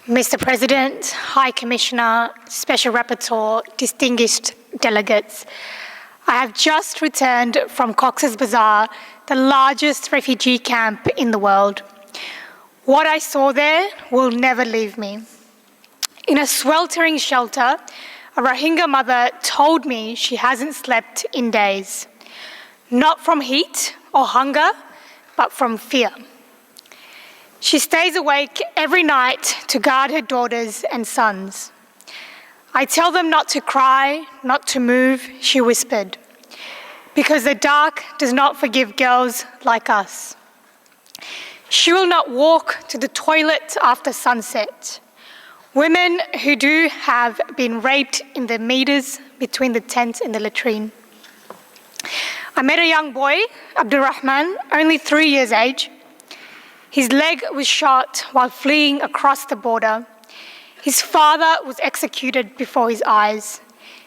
Mr. President, High Commissioner, Special Rapporteur, distinguished delegates, I have just returned from Cox's Bazar, the largest refugee camp in the world. What I saw there will never leave me. In a sweltering shelter, a Rohingya mother told me she hasn't slept in days, not from heat or hunger, but from fear. She stays awake every night to guard her daughters and sons. I tell them not to cry, not to move, she whispered, because the dark does not forgive girls like us. She will not walk to the toilet after sunset. Women who do have been raped in the meters between the tent and the latrine. I met a young boy, Abdurrahman, only 3 years age. His leg was shot while fleeing across the border. His father was executed before his eyes.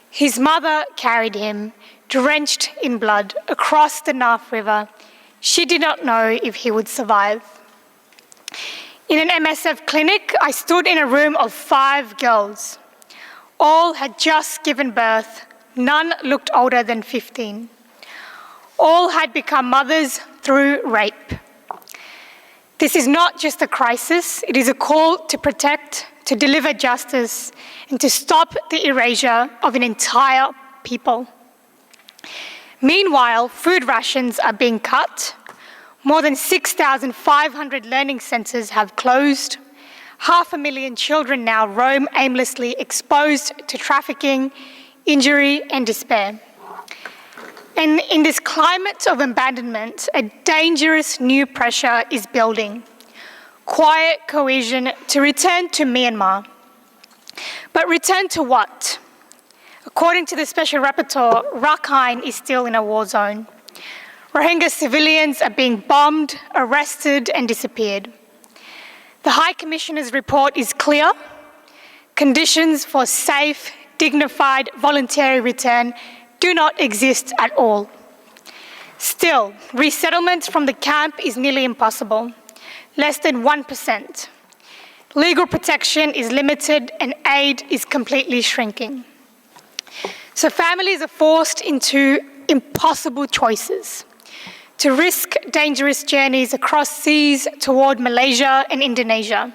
His mother carried him, drenched in blood, across the Naaf River. She did not know if he would survive. In an MSF clinic, I stood in a room of 5 girls. All had just given birth. None looked older than 15. All had become mothers through rape. This is not just a crisis, it is a call to protect, to deliver justice, and to stop the erasure of an entire people. Meanwhile, food rations are being cut. More than 6,500 learning centres have closed. 500,000 children now roam aimlessly, exposed to trafficking, injury, and despair. And in this climate of abandonment, a dangerous new pressure is building. Quiet cohesion to return to Myanmar. But return to what? According to the Special Rapporteur, Rakhine is still in a war zone. Rohingya civilians are being bombed, arrested, and disappeared. The High Commissioner's report is clear. Conditions for safe, dignified, voluntary return do not exist at all. Still, resettlement from the camp is nearly impossible, less than 1%. Legal protection is limited and aid is completely shrinking. So families are forced into impossible choices, to risk dangerous journeys across seas toward Malaysia and Indonesia,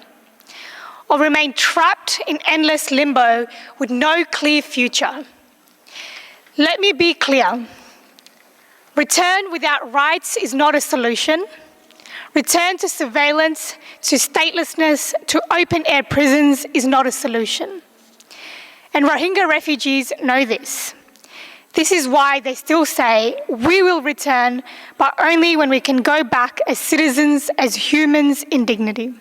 or remain trapped in endless limbo with no clear future. Let me be clear. Return without rights is not a solution. Return to surveillance, to statelessness, to open-air prisons is not a solution. And Rohingya refugees know this. This is why they still say, we will return, but only when we can go back as citizens, as humans in dignity.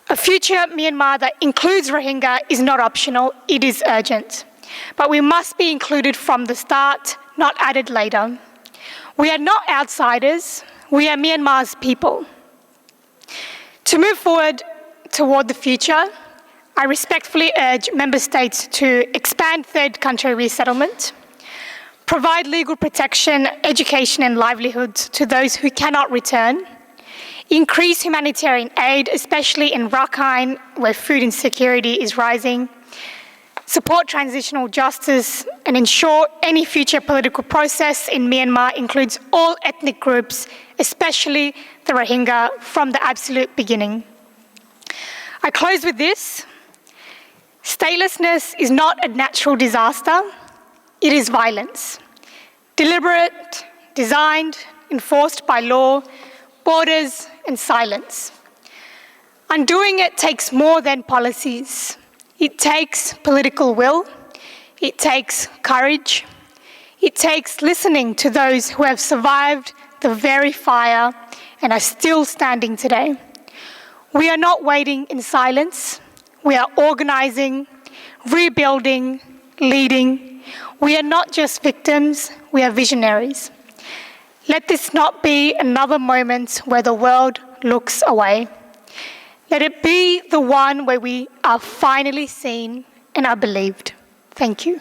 A future Myanmar that includes Rohingya is not optional, it is urgent. But we must be included from the start, not added later. We are not outsiders, we are Myanmar's people. To move forward toward the future, I respectfully urge Member States to expand third country resettlement, provide legal protection, education and livelihoods to those who cannot return, increase humanitarian aid, especially in Rakhine, where food insecurity is rising, support transitional justice, and ensure any future political process in Myanmar includes all ethnic groups, especially the Rohingya, from the absolute beginning. I close with this. Statelessness is not a natural disaster, it is violence. Deliberate, designed, enforced by law, borders, and silence. Undoing it takes more than policies. It takes political will, it takes courage, it takes listening to those who have survived the very fire and are still standing today. We are not waiting in silence, we are organising, rebuilding, leading. We are not just victims, we are visionaries. Let this not be another moment where the world looks away. Let it be the one where we are finally seen and are believed. Thank you.